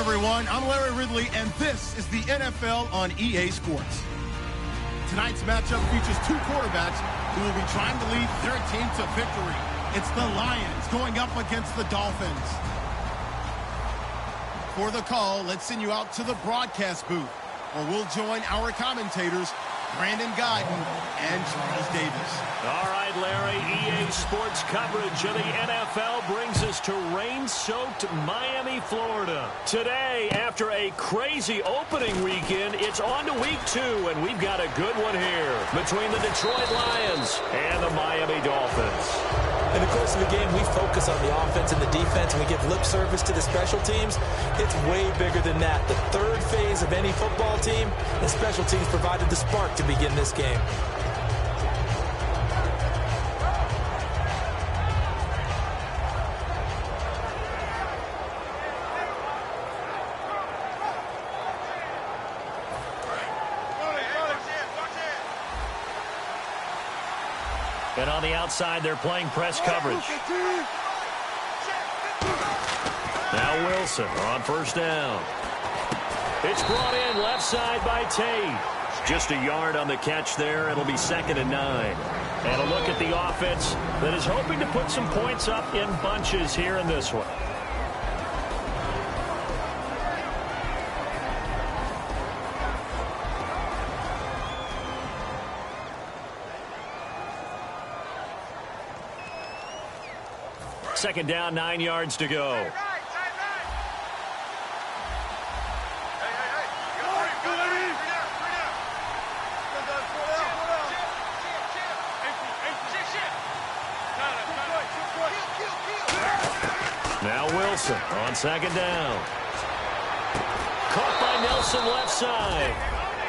everyone. I'm Larry Ridley, and this is the NFL on EA Sports. Tonight's matchup features two quarterbacks who will be trying to lead their team to victory. It's the Lions going up against the Dolphins. For the call, let's send you out to the broadcast booth, where we'll join our commentators, Brandon Guyton and Charles Davis. All right, Larry, EA Sports coverage of the NFL brings us to rain-soaked Miami, Florida. Today, after a crazy opening weekend, it's on to week 2, and we've got a good one here between the Detroit Lions and the Miami Dolphins. In the course of the game, we focus on the offense and the defense, and we give lip service to the special teams. It's way bigger than that. The third phase of any football team, the special teams provided the spark to begin this game. And on the outside, they're playing press coverage. Now Wilson on first down. It's brought in left side by Tate. Just a yard on the catch there. It'll be 2nd and 9. And a look at the offense that is hoping to put some points up in bunches here in this one. Second down, 9 yards to go. Now Wilson on 2nd down. Caught by Nelson left side.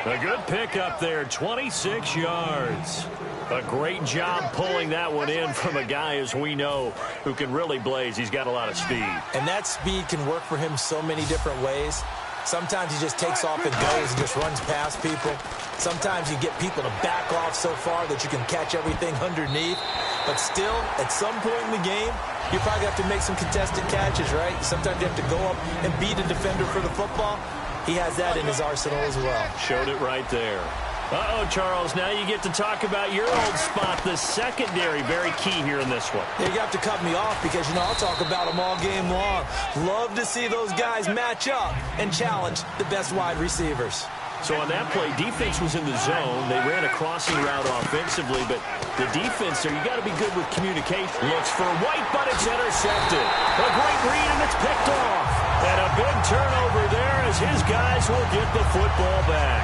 A good pickup there, 26 yards. A great job pulling that one in from a guy, as we know, who can really blaze. He's got a lot of speed. And that speed can work for him so many different ways. Sometimes he just takes off and goes and just runs past people. Sometimes you get people to back off so far that you can catch everything underneath. But still, at some point in the game, you probably have to make some contested catches, right? Sometimes you have to go up and beat a defender for the football. He has that in his arsenal as well. Showed it right there. Uh-oh, Charles, now you get to talk about your old spot, the secondary. Very key here in this one. You have to cut me off because, you know, I'll talk about them all game long. Love to see those guys match up and challenge the best wide receivers. So on that play, defense was in the zone. They ran a crossing route offensively, but the defense there, you got to be good with communication. Looks for White, but it's intercepted. A great read, and it's picked off. And a big turnover there as his guys will get the football back.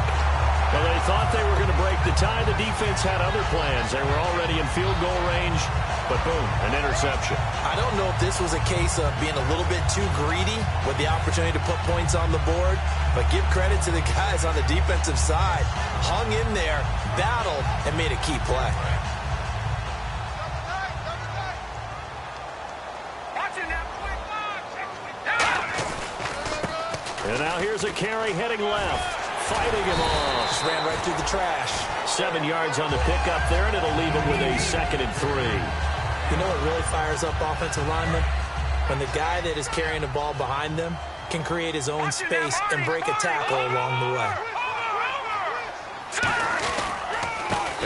Well, they thought they were going to break the tie. The defense had other plans. They were already in field goal range, but boom, an interception. I don't know if this was a case of being a little bit too greedy with the opportunity to put points on the board, but give credit to the guys on the defensive side. Hung in there, battled, and made a key play. And now here's a carry heading left. Fighting him off. Just ran right through the trash. 7 yards on the pickup there, and it'll leave him with a 2nd and 3. You know what really fires up offensive linemen? When the guy that is carrying the ball behind them can create his own space and break a tackle along the way.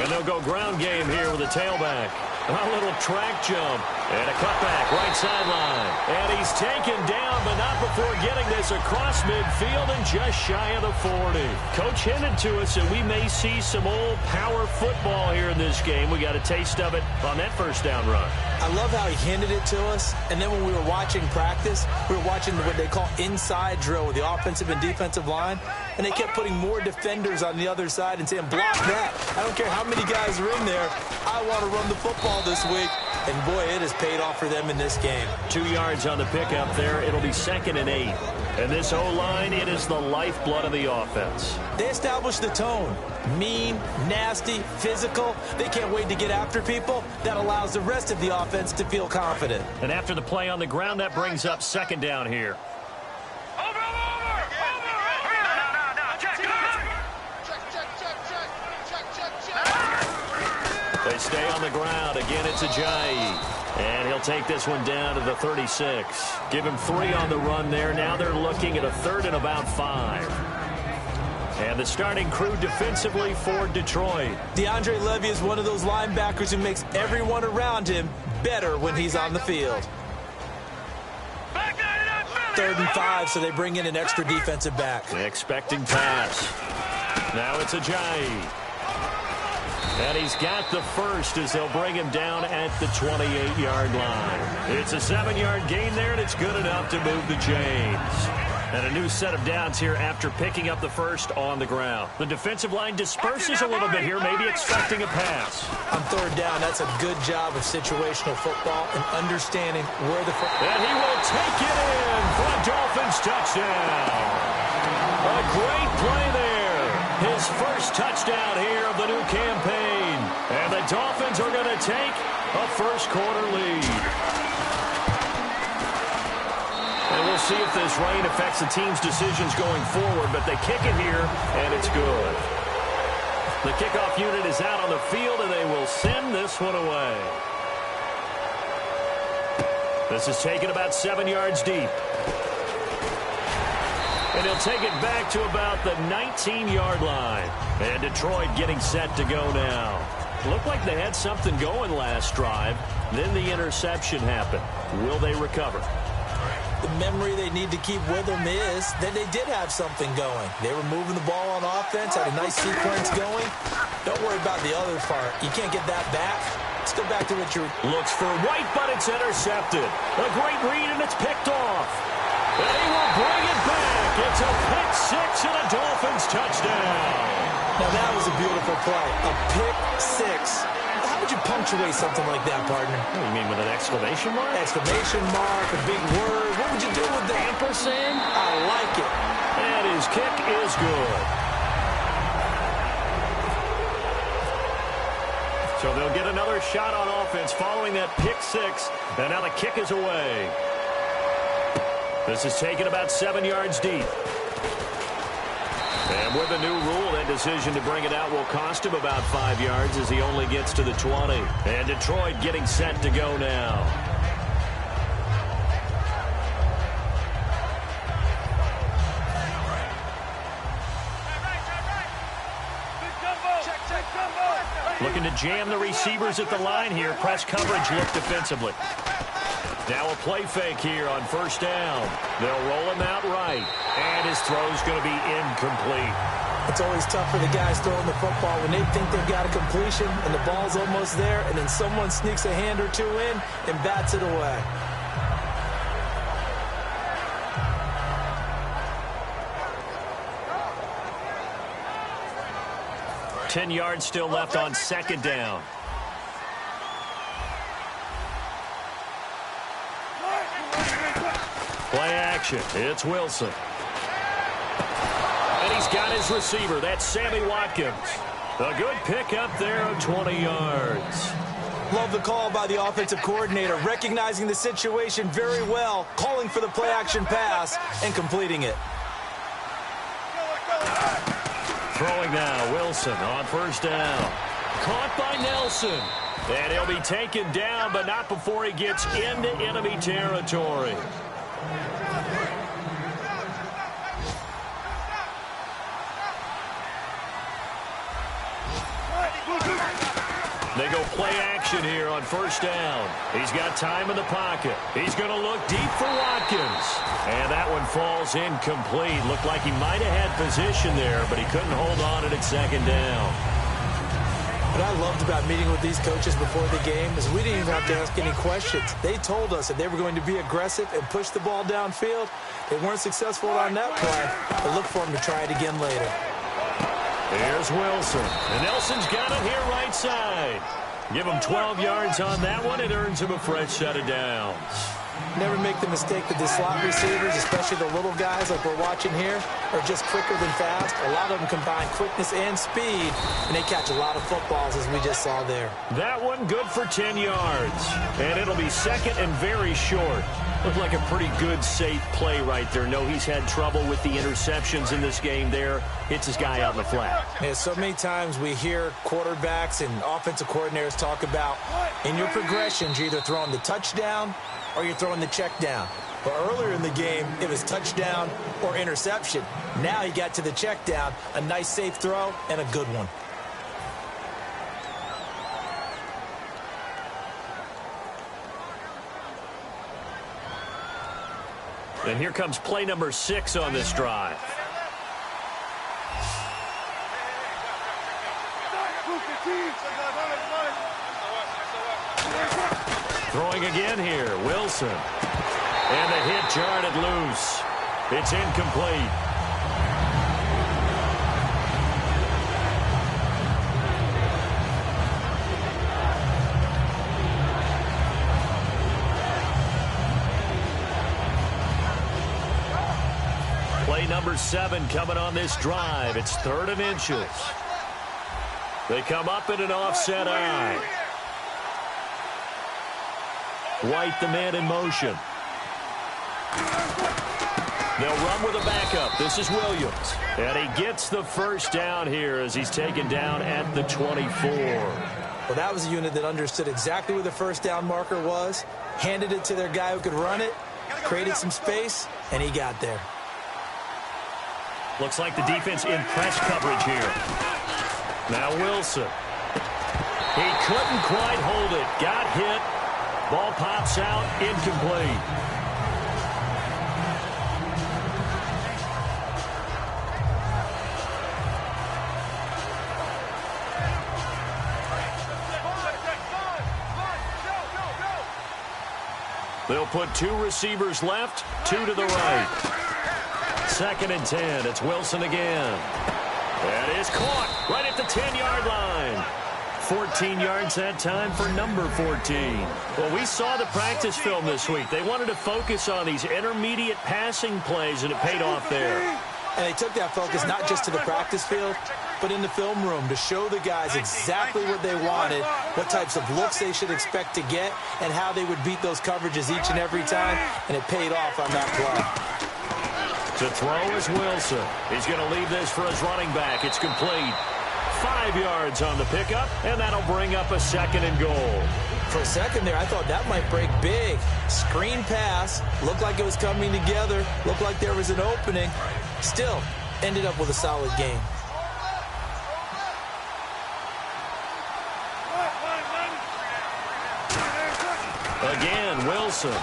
And they'll go ground game here with a tailback. A little track jump. And a cutback, right sideline. And he's taken down, but not before getting this across midfield and just shy of the 40. Coach hinted to us that we may see some old power football here in this game. We got a taste of it on that first down run. I love how he hinted it to us. And then when we were watching practice, we were watching what they call inside drill with the offensive and defensive line. And they kept putting more defenders on the other side and saying, block that. I don't care how many guys are in there. I want to run the football this week. And, boy, it has paid off for them in this game. 2 yards on the pickup there. It'll be 2nd and 8. And this O-line, it is the lifeblood of the offense. They established the tone. Mean, nasty, physical. They can't wait to get after people. That allows the rest of the offense to feel confident. And after the play on the ground, that brings up 2nd down here. They stay on the ground. Again, it's Ajayi. And he'll take this one down to the 36. Give him 3 on the run there. Now they're looking at a 3rd and about 5. And the starting crew defensively for Detroit. DeAndre Levy is one of those linebackers who makes everyone around him better when he's on the field. 3rd and 5, so they bring in an extra defensive back. Expecting pass. Now it's Ajayi. And he's got the first as they'll bring him down at the 28-yard line. It's a 7-yard gain there, and it's good enough to move the chains. And a new set of downs here after picking up the first on the ground. The defensive line disperses a little bit here, maybe expecting a pass. On 3rd down, that's a good job of situational football and understanding where the football. And he will take it in for a Dolphins touchdown. A great play there. His first touchdown here of the new campaign. And the Dolphins are going to take a first-quarter lead. And we'll see if this rain affects the team's decisions going forward, but they kick it here, and it's good. The kickoff unit is out on the field, and they will send this one away. This is taken about 7 yards deep. And he'll take it back to about the 19-yard line. And Detroit getting set to go now. Looked like they had something going last drive. Then the interception happened. Will they recover? The memory they need to keep with them is that they did have something going. They were moving the ball on offense, had a nice sequence going. Don't worry about the other part. You can't get that back. Let's go back to what you're... Looks for White, but it's intercepted. A great read, and it's picked off. And he will bring it back. It's a pick 6 and a Dolphins touchdown. Now that was a beautiful play. A pick 6. How would you punctuate something like that, partner? What do you mean, with an exclamation mark? Exclamation mark, a big word. What would you do with that? Ampersand? I like it. And his kick is good. So they'll get another shot on offense following that pick 6. And now the kick is away. This is taken about 7 yards deep. And with the new rule, that decision to bring it out will cost him about 5 yards as he only gets to the 20. And Detroit getting set to go now. Looking to jam the receivers at the line here. Press coverage look defensively. Now a play fake here on 1st down. They'll roll him out right. And his throw's going to be incomplete. It's always tough for the guys throwing the football when they think they've got a completion and the ball's almost there, and then someone sneaks a hand or two in and bats it away. Ten yards still left on 2nd down. Play action. It's Wilson. And he's got his receiver. That's Sammy Watkins. A good pickup there of 20 yards. Love the call by the offensive coordinator, recognizing the situation very well, calling for the play action pass and completing it. Throwing now, Wilson on 1st down. Caught by Nelson. And he'll be taken down, but not before he gets into enemy territory. They go play action here on 1st down. He's got time in the pocket. He's going to look deep for Watkins. And that one falls incomplete. Looked like he might have had position there, but he couldn't hold on at 2nd down. What I loved about meeting with these coaches before the game is we didn't even have to ask any questions. They told us that they were going to be aggressive and push the ball downfield. They weren't successful on that play, but look for them to try it again later. Here's Wilson. And Nelson's got it here right side. Give him 12 yards on that one. It earns him a fresh set of downs. Never make the mistake that the slot receivers, especially the little guys like we're watching here, are just quicker than fast. A lot of them combine quickness and speed, and they catch a lot of footballs, as we just saw there. That one good for 10 yards. And it'll be 2nd and very short. Looked like a pretty good, safe play right there. No, he's had trouble with the interceptions in this game there. Hits his guy out in the flat. Yeah, so many times we hear quarterbacks and offensive coordinators talk about in your progressions, you're either throwing the touchdown or you're throwing the check down. But earlier in the game, it was touchdown or interception. Now he got to the check down, a nice safe throw, and a good one. And here comes play number 6 on this drive. Throwing again here, Wilson. And the hit jarred it loose. It's incomplete. Play number 7 coming on this drive. It's 3rd and inches. They come up in an offset eye. White, the man in motion. They'll run with a backup. This is Williams. And he gets the first down here as he's taken down at the 24. Well, that was a unit that understood exactly where the first down marker was, handed it to their guy who could run it, created some space, and he got there. Looks like the defense in press coverage here. Now Wilson. He couldn't quite hold it. Got hit. Ball pops out. Incomplete. They'll put 2 receivers left, 2 to the right. 2nd and 10. It's Wilson again. That is caught right at the 10-yard line. 14 yards that time for number 14. Well, we saw the practice film this week. They wanted to focus on these intermediate passing plays, and it paid off there. And they took that focus not just to the practice field, but in the film room to show the guys exactly what they wanted, what types of looks they should expect to get, and how they would beat those coverages each and every time, and it paid off on that play. To throw is Wilson. He's going to leave this for his running back. It's complete. 5 yards on the pickup, and that'll bring up a 2nd and goal. For a second there, I thought that might break big. Screen pass, looked like it was coming together, looked like there was an opening. Still, ended up with a solid game. Again, Wilson.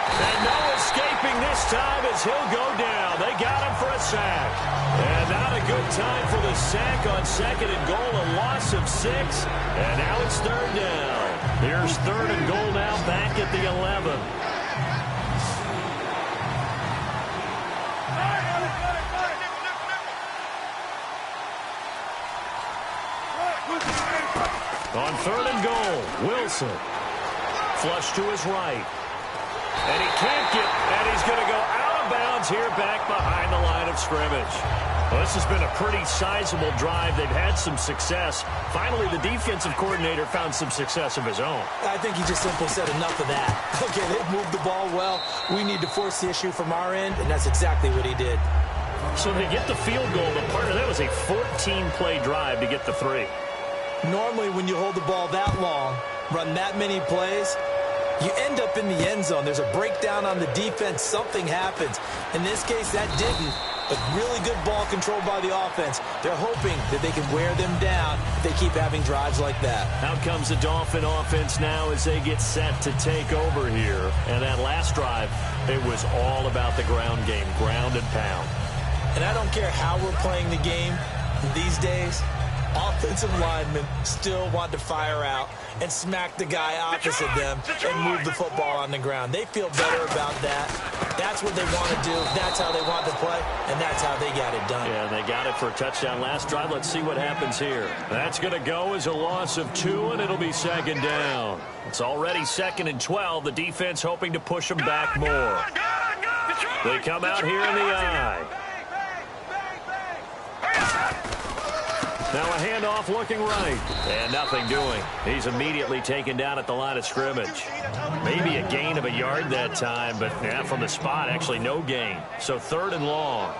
And no escaping this time as he'll go down. They got him for a sack. And not a good time for the sack on 2nd and goal, a loss of 6. And now it's 3rd down. Here's 3rd and goal now back at the 11. On 3rd and goal, Wilson. Flush to his right. And he can't get, and he's going to go out of bounds here back behind the line of scrimmage. Well, this has been a pretty sizable drive. They've had some success. Finally, the defensive coordinator found some success of his own. I think he just simply said enough of that. Okay, they've moved the ball well. We need to force the issue from our end, and that's exactly what he did. So they get the field goal, but partner, that was a 14-play drive to get the 3. Normally, when you hold the ball that long, run that many plays, you end up in the end zone. There's a breakdown on the defense. Something happens. In this case, that didn't. But really good ball control by the offense. They're hoping that they can wear them down if they keep having drives like that. Out comes the Dolphin offense now as they get set to take over here. And that last drive, it was all about the ground game, ground and pound. And I don't care how we're playing the game these days, offensive linemen still want to fire out and smack the guy opposite them and move the football on the ground. They feel better about that. That's what they want to do. That's how they want to play, and that's how they got it done. Yeah, they got it for a touchdown last drive. Let's see what happens here. That's going to go as a loss of 2, and it'll be 2nd down. It's already 2nd and 12. The defense hoping to push them back more. They come out here in the eye. Now a handoff looking right. And nothing doing. He's immediately taken down at the line of scrimmage. Maybe a gain of a yard that time, but yeah, from the spot, actually no gain. So 3rd and long.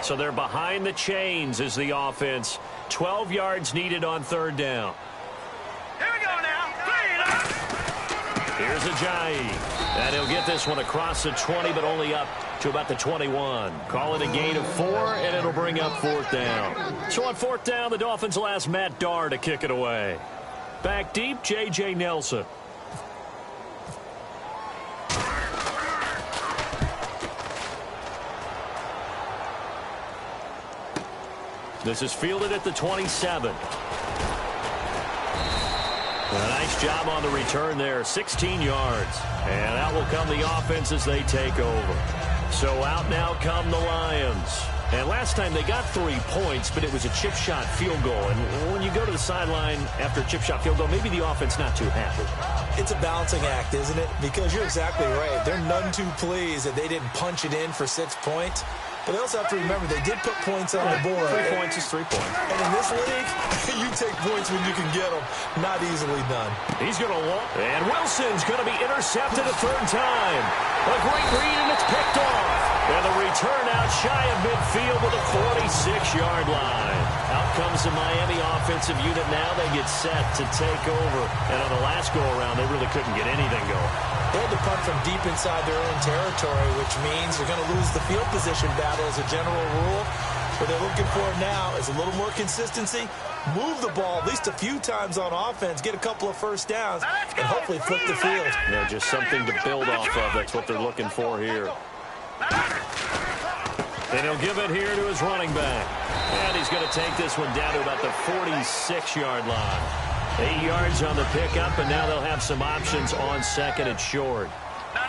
So they're behind the chains as the offense. 12 yards needed on 3rd down. Here we go now. Here's Ajayi. And he'll get this one across the 20, but only up to about the 21. Call it a gain of 4, and it'll bring up 4th down. So on 4th down, the Dolphins will ask Matt Darr to kick it away. Back deep, J.J. Nelson. This is fielded at the 27. A nice job on the return there, 16 yards. And out will come the offense as they take over. So out now come the Lions. And last time they got 3 points, but it was a chip shot field goal. And when you go to the sideline after a chip shot field goal, maybe the offense not too happy. It's a balancing act, isn't it? Because you're exactly right. They're none too pleased that they didn't punch it in for 6 points. But they also have to remember they did put points on the board. 3 points is 3 points. And in this league, you take points when you can get them. Not easily done. He's going to walk. And Wilson's going to be intercepted a 3rd time. A great read, and it's picked off. And the return out shy of midfield with a 46-yard line. Out comes the Miami offensive unit now. They get set to take over. And on the last go-around, they really couldn't get anything going. They had to punt from deep inside their own territory, which means they're going to lose the field position battle as a general rule. What they're looking for now is a little more consistency, move the ball at least a few times on offense, get a couple of first downs, and hopefully flip the field. Yeah, just something to build off of. That's what they're looking for here. And he'll give it here to his running back. And he's going to take this one down to about the 46-yard line. 8 yards on the pickup, and now they'll have some options on 2nd and short. No.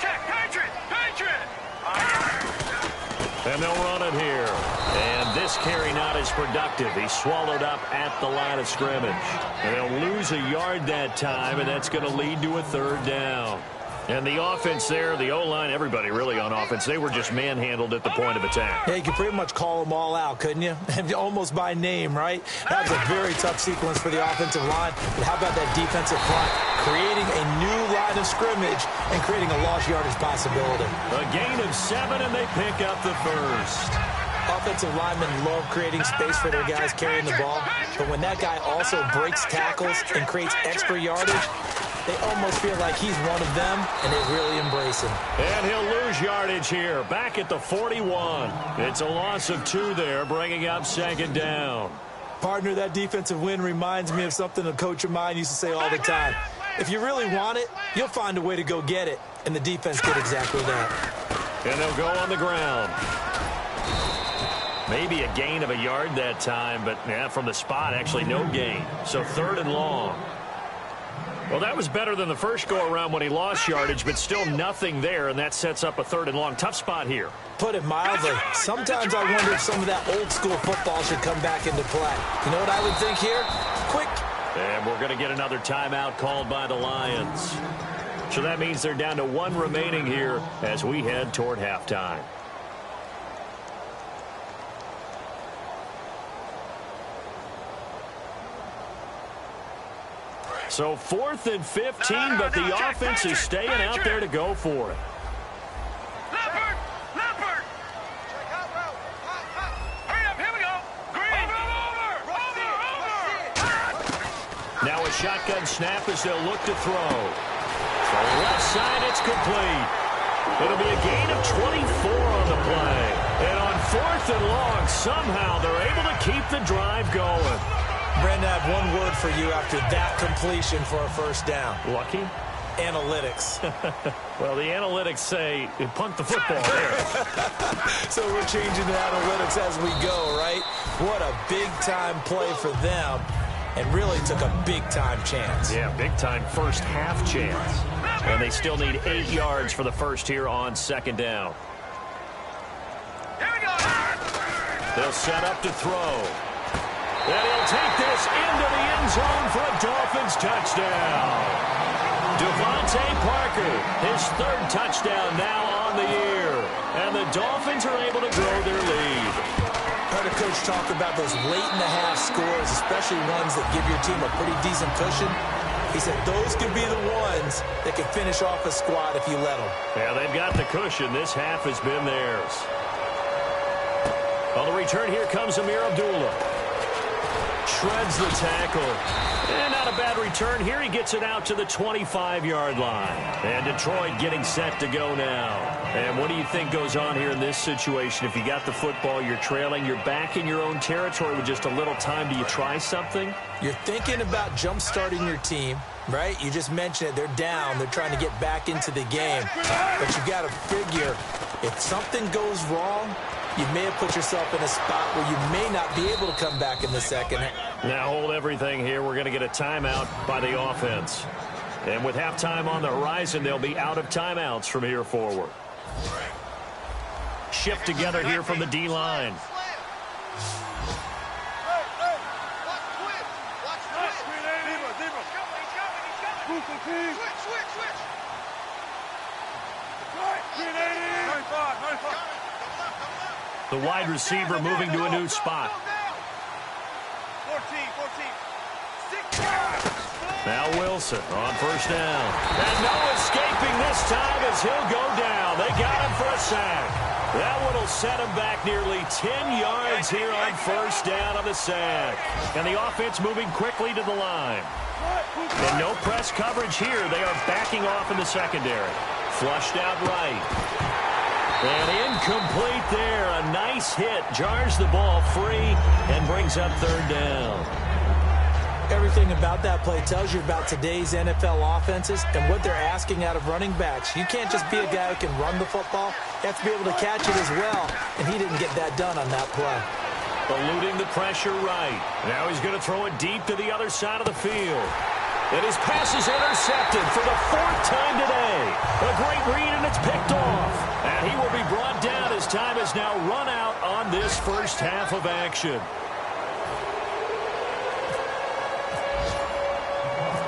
Check. Patriot. And they'll run it here. And this carry not as productive. He's swallowed up at the line of scrimmage. And they'll lose a yard that time, and that's going to lead to a 3rd down. And the offense there, the O-line, everybody really on offense, they were just manhandled at the point of attack. Yeah, you could pretty much call them all out, couldn't you? Almost by name, right? That was a very tough sequence for the offensive line. But how about that defensive front? Creating a new line of scrimmage and creating a lost yardage possibility. A gain of 7, and they pick up the 1st. Offensive linemen love creating space for their guys carrying the ball. But when that guy also breaks tackles and creates extra yardage, they almost feel like he's one of them, and they really embrace him. And he'll lose yardage here, back at the 41. It's a loss of 2 there, bringing up 2nd down. Partner, that defensive win reminds me of something a coach of mine used to say all the time. If you really want it, you'll find a way to go get it, and the defense did exactly that. And they'll go on the ground. Maybe a gain of a yard that time, but yeah, from the spot, actually no gain. So 3rd and long. Well, that was better than the first go-around when he lost yardage, but still nothing there, and that sets up a 3rd and long. Tough spot here. Put it mildly. Sometimes I wonder if some of that old-school football should come back into play. You know what I would think here? Quick. And we're going to get another timeout called by the Lions. So that means they're down to 1 remaining here as we head toward halftime. So 4th and 15, but the offense is staying out there to go for it. Leopard. Hurry up, here we go. Green. Over. Now a shotgun snap as they'll look to throw. To the left side, it's complete. It'll be a gain of 24 on the play. And on 4th and long, somehow they're able to keep the drive going. Brandon, I have one word for you after that completion for a 1st down. Lucky? Analytics. Well, the analytics say punt the football there. So we're changing the analytics as we go, right? What a big-time play for them, and really took a big-time chance. Yeah, big-time first half chance. And they still need 8 yards for the first here on 2nd down. Here we go. They'll set up to throw. And he'll take this into the end zone for a Dolphins touchdown. Devontae Parker, his 3rd touchdown now on the year. And the Dolphins are able to grow their lead. coach talk about those late-in-the-half scores, especially ones that give your team a pretty decent cushion. He said those could be the ones that can finish off a squad if you let them. Yeah, they've got the cushion. This half has been theirs. On the return, here comes Amir Abdullah. Shreds the tackle. And not a bad return here. He gets it out to the 25-yard line. And Detroit getting set to go now. And what do you think goes on here in this situation? If you got the football, you're trailing, you're back in your own territory with just a little time. Do you try something? You're thinking about jump-starting your team, right? You just mentioned it. They're down. They're trying to get back into the game. But you got to figure, if something goes wrong, you may have put yourself in a spot where you may not be able to come back in the second half. Now hold everything here. We're going to get a timeout by the offense. And with halftime on the horizon, they'll be out of timeouts from here forward. Shift together here from the D-line. The wide receiver moving to a new spot. Now Wilson on first down. And no escaping this time as he'll go down. They got him for a sack. That one will set him back nearly 10 yards here on first down on the sack. And the offense moving quickly to the line. And no press coverage here. They are backing off in the secondary. Flushed out right. And incomplete there. A nice hit. Jars the ball free and brings up third down. Everything about that play tells you about today's NFL offenses and what they're asking out of running backs. You can't just be a guy who can run the football. You have to be able to catch it as well. And he didn't get that done on that play. Eluding the pressure right. Now he's going to throw it deep to the other side of the field. And his pass is intercepted for the fourth time today. A great read, and it's picked off. And he will be brought down as time has now run out on this first half of action.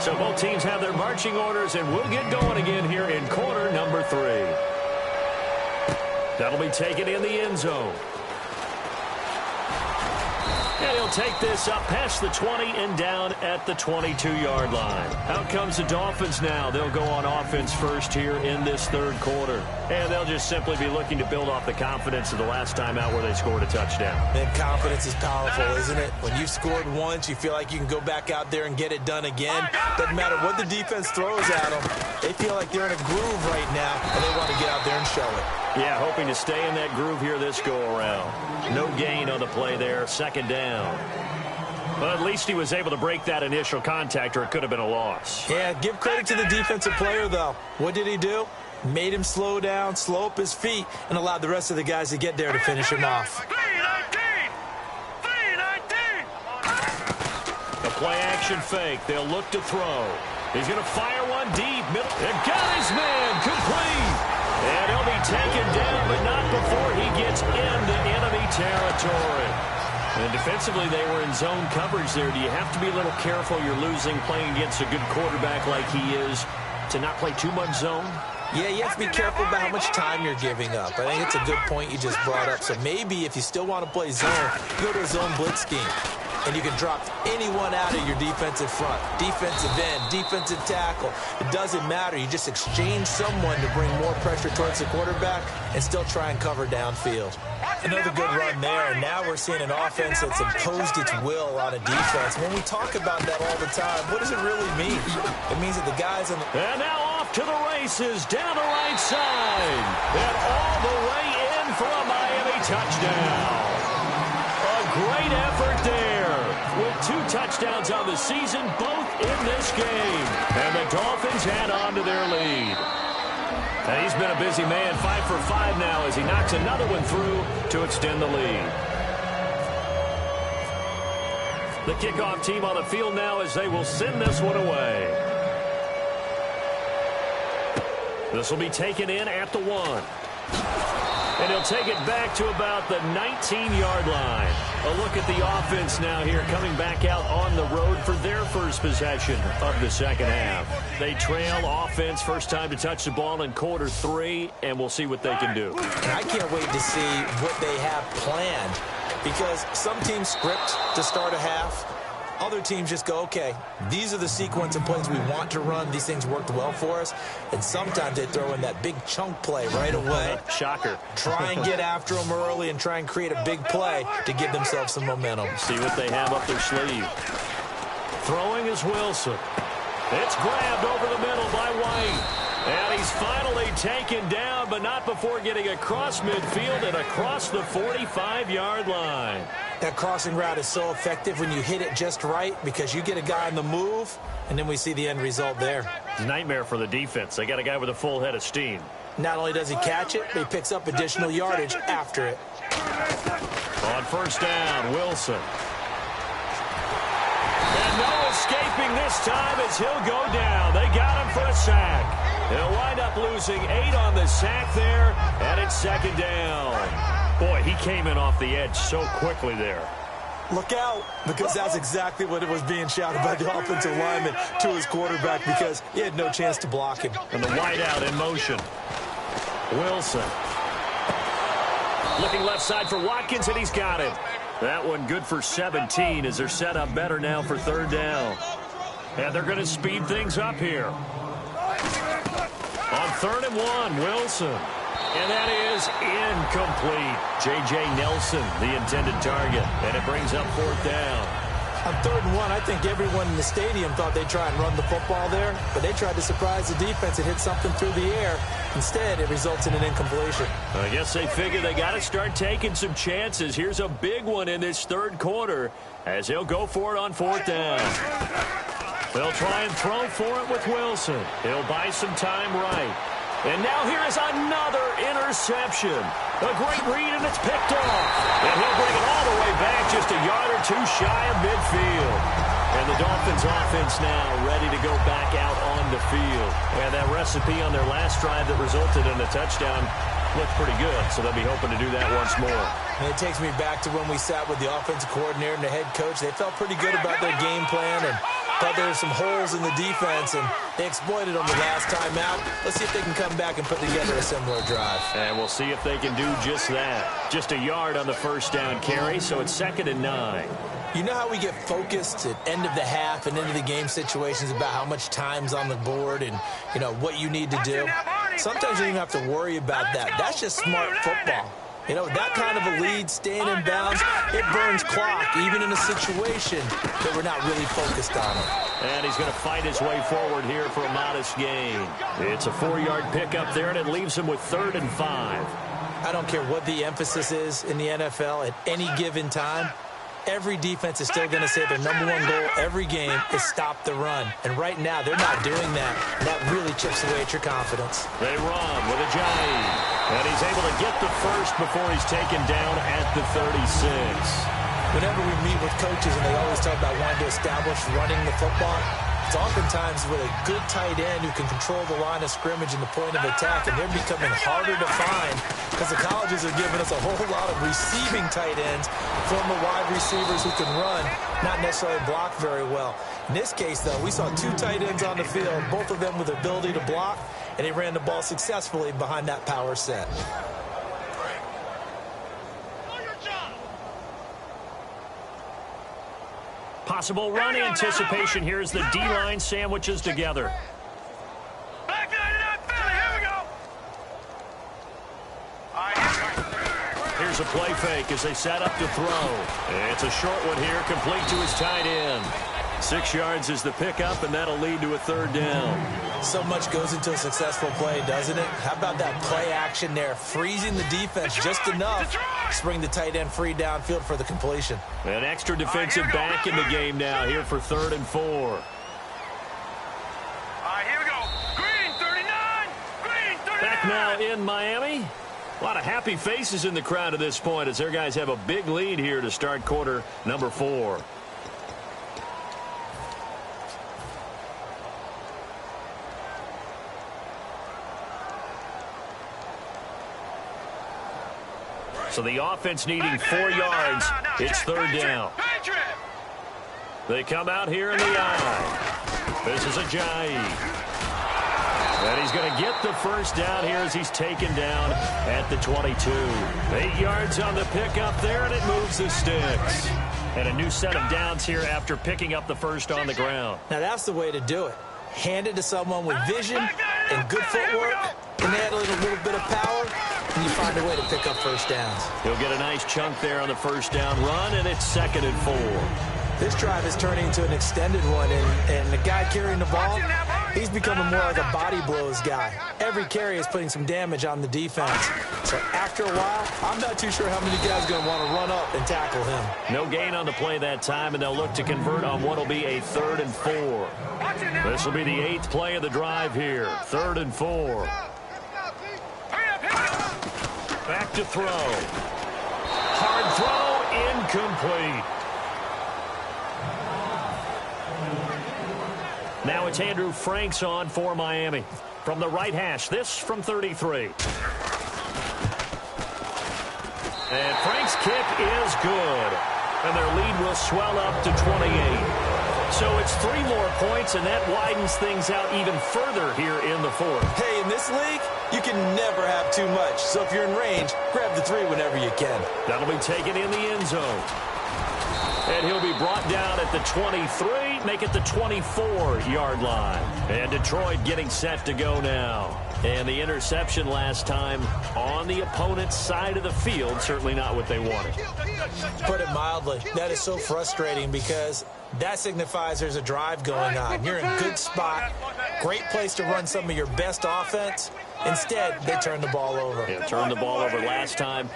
So both teams have their marching orders, and we'll get going again here in quarter number 3. That'll be taken in the end zone. And he'll take this up past the 20 and down at the 22-yard line. Out comes the Dolphins now. They'll go on offense first here in this third quarter. And they'll just simply be looking to build off the confidence of the last time out where they scored a touchdown. And confidence is powerful, isn't it? When you've scored once, you feel like you can go back out there and get it done again. Doesn't matter what the defense throws at them. They feel like they're in a groove right now, and they want to get out there and show it. Yeah, hoping to stay in that groove here this go-around. No gain on the play there, second down. But at least he was able to break that initial contact, or it could have been a loss. Yeah, give credit to the defensive player, though. What did he do? Made him slow down, slow up his feet, and allowed the rest of the guys to get there to finish him off. The play-action fake. They'll look to throw. He's going to fire one deep. Middle. And got his man. Complete. And he'll be taken down, but not before he gets into enemy territory. And defensively, they were in zone coverage there. Do you have to be a little careful? You're losing playing against a good quarterback like he is to not play too much zone? Yeah, you have to be careful about how much time you're giving up. I think it's a good point you just brought up. So maybe if you still want to play zone, go to a zone blitz scheme. And you can drop anyone out of your defensive front. Defensive end, defensive tackle. It doesn't matter. You just exchange someone to bring more pressure towards the quarterback and still try and cover downfield. Another good run there, and now we're seeing an offense that's imposed its will on a defense. When we talk about that all the time, what does it really mean? It means that the guys on the... And now off to the races, down the right side. And all the way in for a Miami touchdown. A great effort there. With 2 touchdowns on the season, both in this game. And the Dolphins add on to their lead. And he's been a busy man, 5 for 5 now as he knocks another one through to extend the lead. The kickoff team on the field now as they will send this one away. This will be taken in at the 1. And he'll take it back to about the 19-yard line. A look at the offense now here, coming back out on the road for their first possession of the second half. They trail offense, first time to touch the ball in quarter 3, and we'll see what they can do. And I can't wait to see what they have planned because some teams script to start a half. Other teams just go, okay, these are the sequence of plays we want to run. These things worked well for us. And sometimes they throw in that big chunk play right away. Shocker. Try and get after them early and try and create a big play to give themselves some momentum. See what they have up their sleeve. Throwing is Wilson. It's grabbed over the middle by White. And he's finally taken down, but not before getting across midfield and across the 45-yard line. That crossing route is so effective when you hit it just right because you get a guy on the move, and then we see the end result there. It's a nightmare for the defense. They got a guy with a full head of steam. Not only does he catch it, but he picks up additional yardage after it. On first down, Wilson. And no escaping this time as he'll go down. They got him for a sack. They'll wind up losing 8 on the sack there, and it's second down. Boy, he came in off the edge so quickly there. Look out, because that's exactly what it was being shouted by the offensive lineman to his quarterback because he had no chance to block him. And the wideout in motion. Wilson. Looking left side for Watkins, and he's got it. That one good for 17 as they're set up better now for third down. And they're going to speed things up here. On 3rd and 1, Wilson. And that is incomplete. J.J. Nelson, the intended target. And it brings up 4th down. On 3rd and 1, I think everyone in the stadium thought they'd try and run the football there, but they tried to surprise the defense and hit something through the air. Instead, it results in an incompletion. I guess they figure they got to start taking some chances. Here's a big one in this third quarter as they'll go for it on 4th down. They'll try and throw for it with Wilson. He'll buy some time right. And now here is another interception. A great read, and it's picked off. And he'll bring it all the way back just a yard or two shy of midfield. And the Dolphins offense now ready to go back out on the field. And that recipe on their last drive that resulted in a touchdown looked pretty good, so they'll be hoping to do that once more. And it takes me back to when we sat with the offensive coordinator and the head coach. They felt pretty good about their game plan and thought there were some holes in the defense, and they exploited them the last time out. Let's see if they can come back and put together a similar drive. And we'll see if they can do just that. Just a yard on the first down carry, so it's 2nd and 9. You know how we get focused at end of the half and into the game situations about how much time's on the board and, you know, what you need to do? Sometimes you don't even have to worry about that. That's just smart football. You know, that kind of a lead, staying in bounds, it burns clock, even in a situation that we're not really focused on it. And he's going to fight his way forward here for a modest gain. It's a 4-yard pickup there, and it leaves him with 3rd and 5. I don't care what the emphasis is in the NFL at any given time. Every defense is still going to say their number one goal every game is stop the run. And right now, they're not doing that. And that really chips away at your confidence. They run with Ajayi. And he's able to get the first before he's taken down at the 36. Whenever we meet with coaches and they always talk about wanting to establish running the football, it's oftentimes with a good tight end who can control the line of scrimmage and the point of attack, and they're becoming harder to find because the colleges are giving us a whole lot of receiving tight ends, former wide receivers who can run, not necessarily block very well. In this case, though, we saw 2 tight ends on the field, both of them with the ability to block, and they ran the ball successfully behind that power set. Possible run anticipation here as the D-line sandwiches together. Back to 99 Philly. Here we go. All right, Here's a play fake as they set up to throw. It's a short one here, complete to his tight end. 6 yards is the pickup, and that'll lead to a 3rd down. So much goes into a successful play, doesn't it? How about that play action there, freezing the defense just enough to bring the tight end free downfield for the completion. An extra defensive back in the game now here for 3rd and 4. All right, here we go. Green 39. Green 39. Back now in Miami. A lot of happy faces in the crowd at this point as their guys have a big lead here to start quarter number 4. So the offense needing 4 yards. It's 3rd down. They come out here in the eye. This is Ajayi. And he's going to get the first down here as he's taken down at the 22. 8 yards on the pickup there, and it moves the sticks. And a new set of downs here after picking up the first on the ground. Now that's the way to do it. Hand it to someone with vision and good footwork, and add a little bit of power, and you find a way to pick up first downs. He'll get a nice chunk there on the first down run, and it's 2nd and 4. This drive is turning into an extended one, and the guy carrying the ball, he's becoming more like a body blows guy. Every carry is putting some damage on the defense. So after a while, I'm not too sure how many guys are going to want to run up and tackle him. No gain on the play that time, and they'll look to convert on what will be a 3rd and 4. This will be the 8th play of the drive here. 3rd and 4. Back to throw. Hard throw, incomplete. Now it's Andrew Franks on for Miami. From the right hash, this from 33. And Frank's kick is good. And their lead will swell up to 28. So it's 3 more points, and that widens things out even further here in the 4th. Hey, in this league, you can never have too much. So if you're in range, grab the 3 whenever you can. That'll be taken in the end zone. And he'll be brought down at the 23, make it the 24-yard line. And Detroit getting set to go now. And the interception last time on the opponent's side of the field, certainly not what they wanted. Put it mildly, that is so frustrating because that signifies there's a drive going on. You're in a good spot, great place to run some of your best offense. Instead, they turn the ball over. Yeah, turned the ball over last time.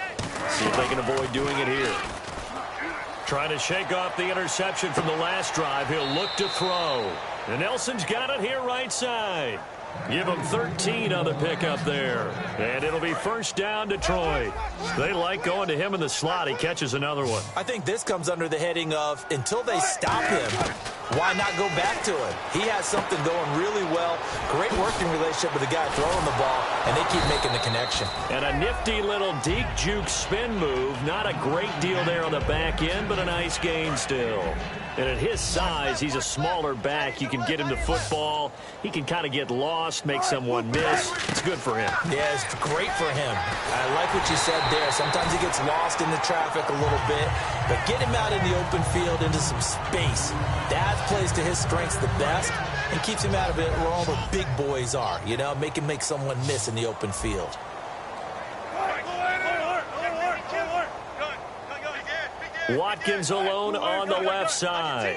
See if they can avoid doing it here. Trying to shake off the interception from the last drive. He'll look to throw. And Nelson's got it here right side. Give him 13 on the pickup there. And it'll be first down, Detroit. They like going to him in the slot. He catches another one. I think this comes under the heading of until they stop him, why not go back to it? He has something going really well. Great working relationship with the guy throwing the ball, and they keep making the connection. And a nifty little deke juke spin move. Not a great deal there on the back end, but a nice gain still. And at his size, he's a smaller back. You can get him to football. He can kind of get lost, make someone miss. It's good for him. Yeah, it's great for him. I like what you said there. Sometimes he gets lost in the traffic a little bit, but get him out in the open field into some space. That plays to his strengths the best and keeps him out of it where all the big boys are, you know, make someone miss in the open field. Watkins alone on the left side.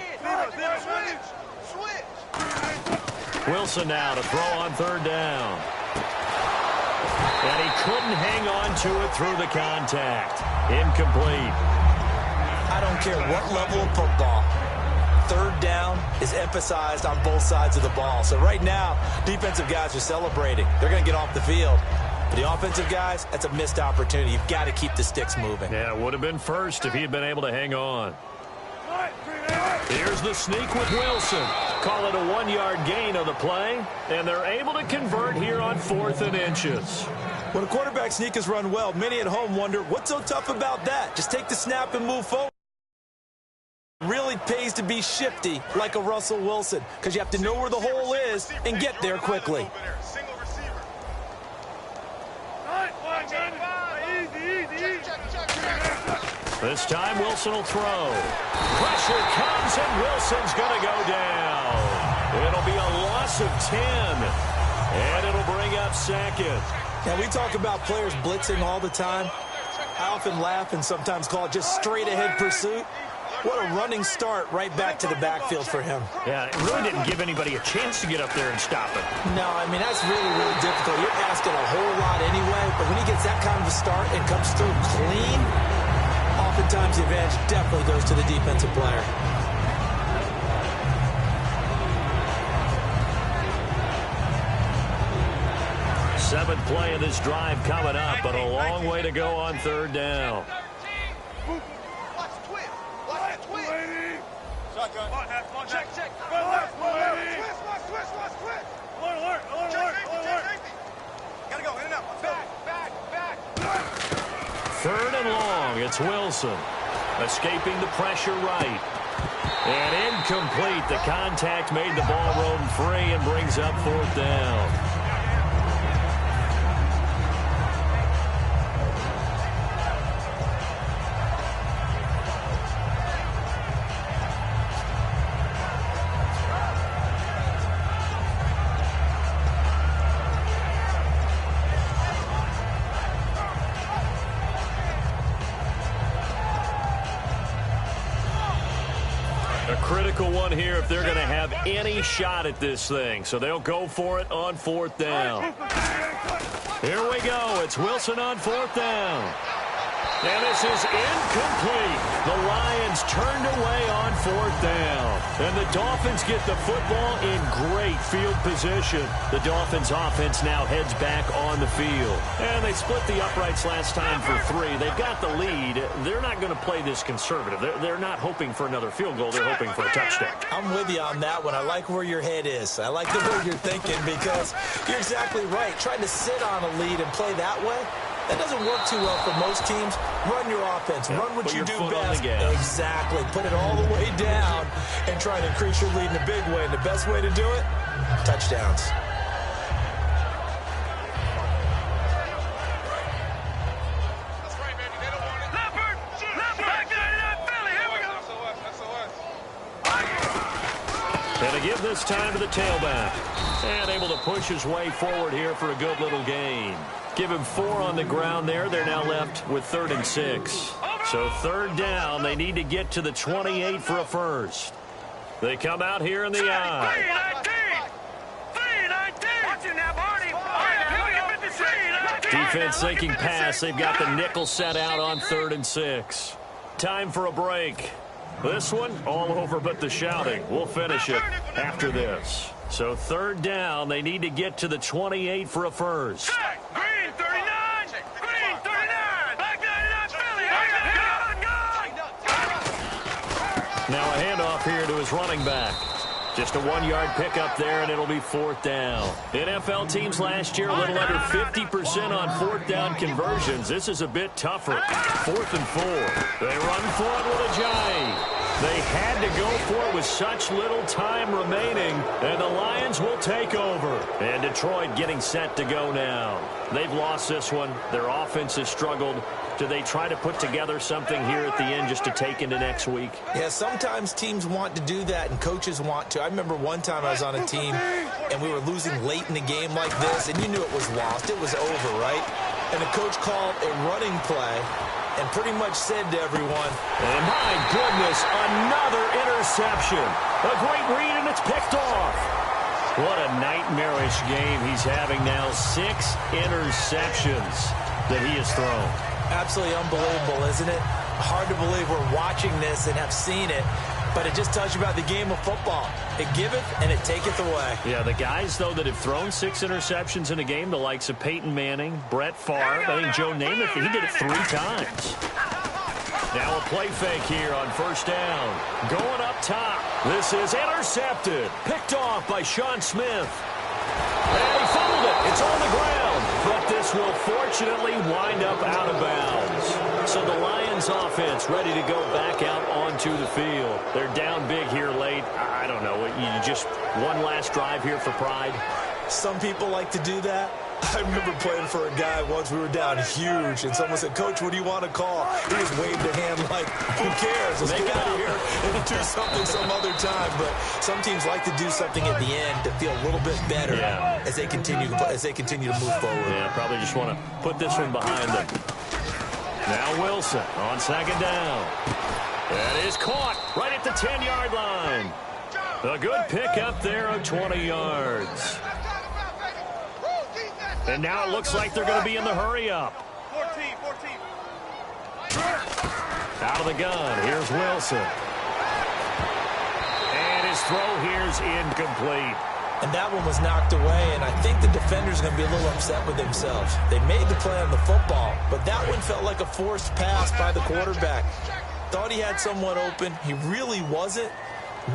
Wilson now to throw on 3rd down. And he couldn't hang on to it through the contact. Incomplete. I don't care what level of football. 3rd down is emphasized on both sides of the ball. So right now, defensive guys are celebrating. They're going to get off the field. For the offensive guys, that's a missed opportunity. You've got to keep the sticks moving. Yeah, it would have been first if he had been able to hang on. Here's the sneak with Wilson. Call it a 1-yard gain on the play, and they're able to convert here on 4th and inches. When a quarterback sneak is run well, many at home wonder, what's so tough about that? Just take the snap and move forward. It really pays to be shifty like a Russell Wilson because you have to know where the hole is and get there quickly. This time Wilson will throw. Pressure comes and Wilson's going to go down. It'll be a loss of 10. And it'll bring up 2nd. Now we talk about players blitzing all the time. I often laugh and sometimes call it just straight ahead pursuit. What a running start right back to the backfield for him. Yeah, it really didn't give anybody a chance to get up there and stop it. No, I mean, that's really, really difficult. You're asking a whole lot anyway, but when he gets that kind of a start and comes through clean, oftentimes the advantage definitely goes to the defensive player. Seventh play of this drive coming up, but a long way to go on 3rd down. Check. Gotta go in and out. Back. 3rd and long. It's Wilson. Escaping the pressure right. And incomplete. The contact made the ball roam free and brings up 4th down. critical one here if they're going to have any shot at this thing. So they'll go for it on 4th down. Here we go. It's Wilson on 4th down. And this is incomplete. The Lions turned away on 4th down. And the Dolphins get the football in great field position. The Dolphins offense now heads back on the field. And they split the uprights last time for 3. They've got the lead. They're not going to play this conservative. They're not hoping for another field goal. They're hoping for a touchdown. I'm with you on that one. I like where your head is. I like the way you're thinking because you're exactly right. Trying to sit on a lead and play that way, that doesn't work too well for most teams. Run your offense. Run what you do best. Exactly. Put it all the way down and try and increase your lead in a big way. And the best way to do it, touchdowns. And to give this time to the tailback. And able to push his way forward here for a good little gain. Give him 4 on the ground there. They're now left with 3rd and 6. So 3rd down. They need to get to the 28 for a first. They come out here in the I. Defense thinking pass. They've got the nickel set out on 3rd and 6. Time for a break. This one all over but the shouting. We'll finish it after this. So 3rd down. They need to get to the 28 for a first. Green 39! Green 39! Back 99 Philly! Now a handoff here to his running back. Just a 1-yard pickup there, and it'll be 4th down. NFL teams last year a little under 50% on 4th down conversions. This is a bit tougher. 4th and 4. They run for it with a giant. They had to go for it with such little time remaining, and the Lions will take over. And Detroit getting set to go now. They've lost this one. Their offense has struggled. Do they try to put together something here at the end just to take into next week? Yeah, sometimes teams want to do that and coaches want to. I remember one time I was on a team and we were losing late in the game like this, and you knew it was lost. It was over, right? And the coach called a running play and pretty much said to everyone, and my goodness, another interception. A great read, and it's picked off. What a nightmarish game he's having now. 6 interceptions that he has thrown. Absolutely unbelievable, isn't it? Hard to believe we're watching this and have seen it, but it just tells you about the game of football. It giveth and it taketh away. Yeah, the guys, though, that have thrown 6 interceptions in a game, the likes of Peyton Manning, Brett Favre, I think Joe Namath, he did it 3 times. Now a play fake here on 1st down. Going up top. This is intercepted. Picked off by Sean Smith. And he fumbled it. It's on the ground. But this will fortunately wind up out of bounds. So the Lions offense ready to go back out onto the field. They're down big here late. I don't know. You just one last drive here for pride. Some people like to do that. I remember playing for a guy once. We were down huge, and someone said, "Coach, what do you want to call?" He just waved a hand like, "Who cares? Let's get out of here and do something some other time." But some teams like to do something at the end to feel a little bit better as they continue to move forward. Yeah, probably just want to put this one behind them. Now Wilson on 2nd down. That is caught right at the 10-yard line. A good pickup there of 20 yards. And now it looks like they're going to be in the hurry-up. 14. Out of the gun, here's Wilson. And his throw here's incomplete. And that one was knocked away, and I think the defenders are going to be a little upset with themselves. They made the play on the football, but that one felt like a forced pass by the quarterback. Thought he had someone open. He really wasn't.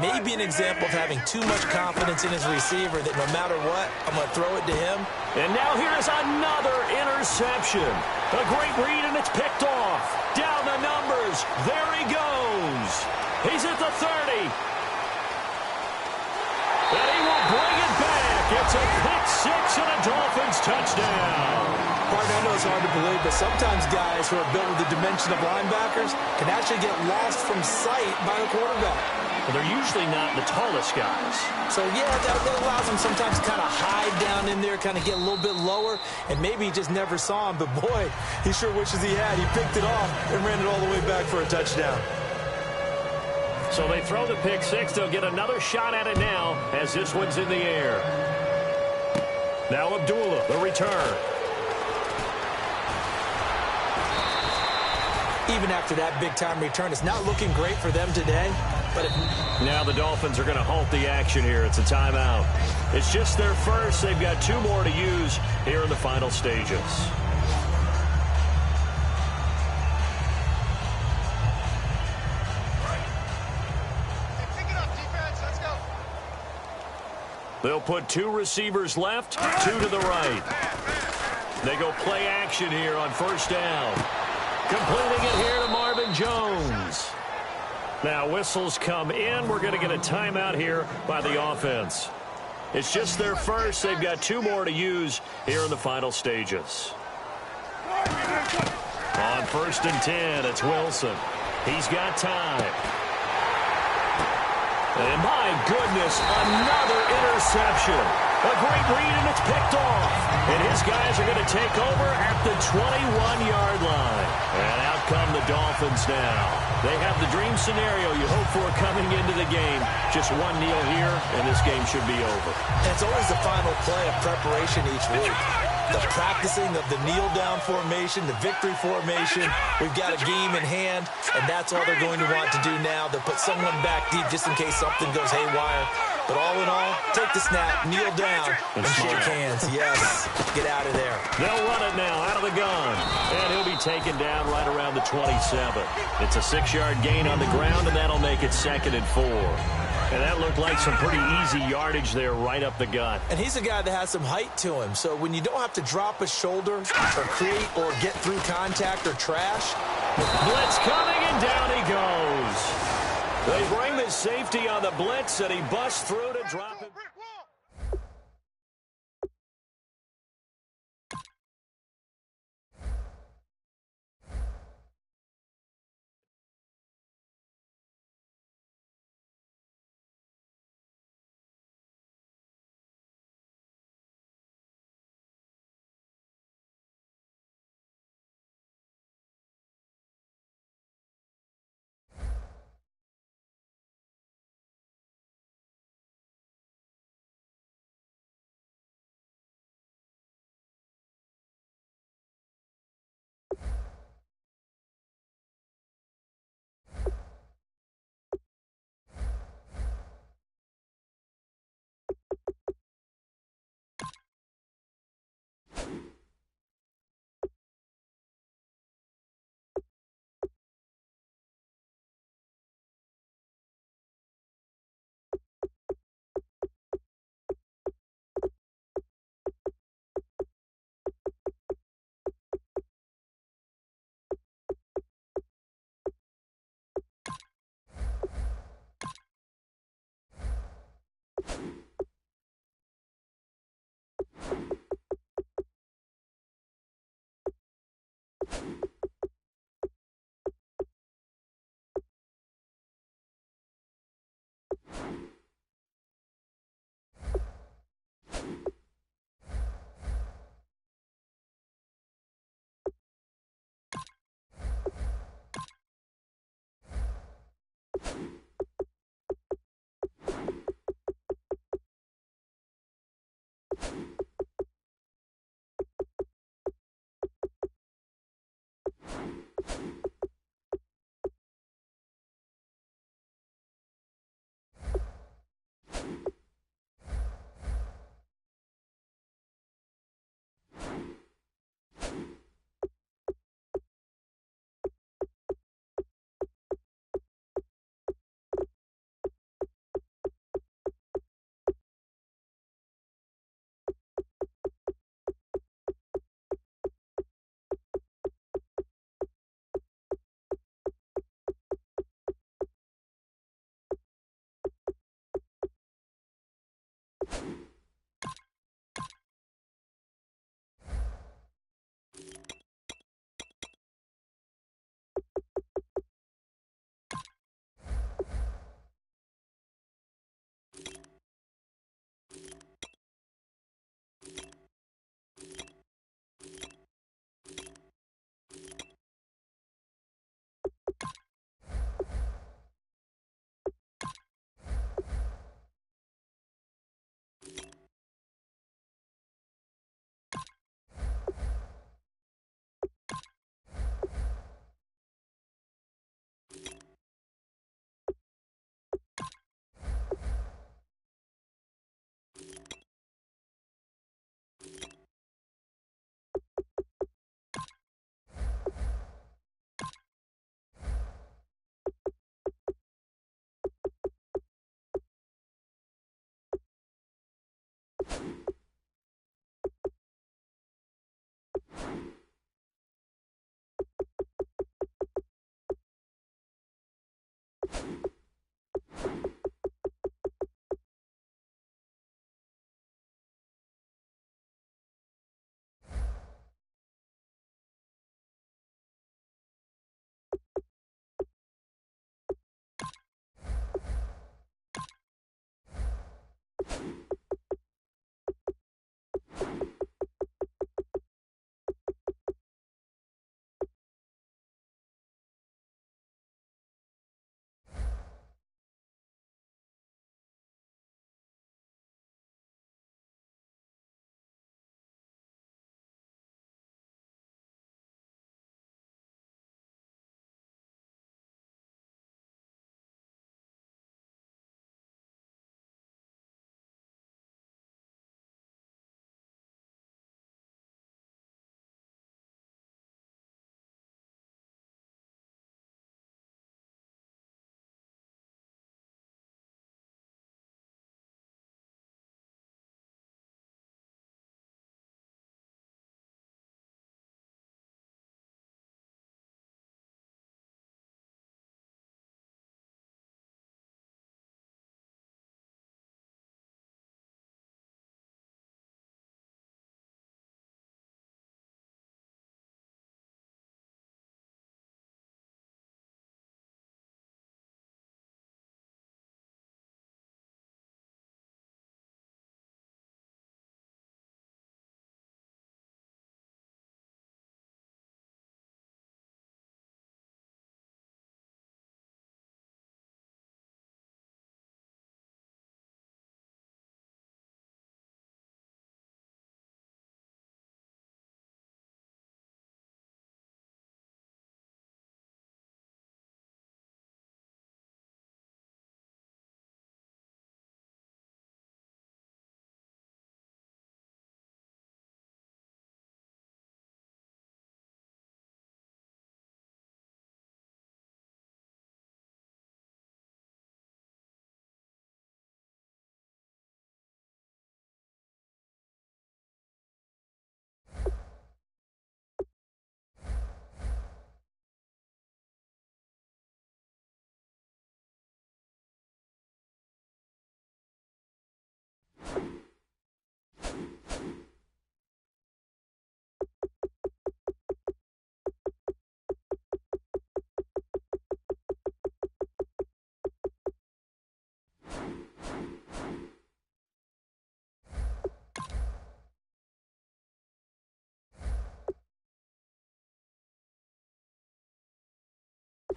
Maybe an example of having too much confidence in his receiver that no matter what, I'm going to throw it to him. And now here's another interception. A great read, and it's picked off. Down the numbers. There he goes. He's at the 30. And he will bring it back. It's a pick 6 and a Dolphins touchdown. Partner, I know it's hard to believe, but sometimes guys who are built with the dimension of linebackers can actually get lost from sight by the quarterback. Well, they're usually not the tallest guys. So, yeah, that allows them sometimes to kind of hide down in there, kind of get a little bit lower, and maybe he just never saw him. But, boy, he sure wishes he had. He picked it off and ran it all the way back for a touchdown. So they throw the pick six. They'll get another shot at it now as this one's in the air. Now Abdullah, the return. Even after that big-time return, it's not looking great for them today. But now the Dolphins are going to halt the action here. It's a timeout. It's just their first. They've got 2 more to use here in the final stages. They'll put 2 receivers left, 2 to the right. They go play action here on first down. Completing it here to Marvin Jones. Now whistles come in. We're going to get a timeout here by the offense. It's just their first. They've got 2 more to use here in the final stages. On first and 10, it's Wilson. He's got time. And my goodness, another interception. A great read, and it's picked off. And his guys are going to take over at the 21-yard line. And out come the Dolphins now. They have the dream scenario you hope for coming into the game. Just one kneel here, and this game should be over. And it's always the final play of preparation each week. The practicing of the kneel-down formation, the victory formation. We've got a game in hand, and that's all they're going to want to do now. They'll put someone back deep just in case something goes haywire. But all in all, take the snap, kneel down, and shake hands. Yes, get out of there. They'll run it now out of the gun. And he'll be taken down right around the 27. It's a 6-yard gain on the ground, and that'll make it 2nd and 4. And that looked like some pretty easy yardage there right up the gut. And he's a guy that has some height to him. So when you don't have to drop a shoulder or create or get through contact or trash. Blitz coming, and down he goes. They bring the safety on the blitz, and he busts through to drop it.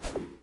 it.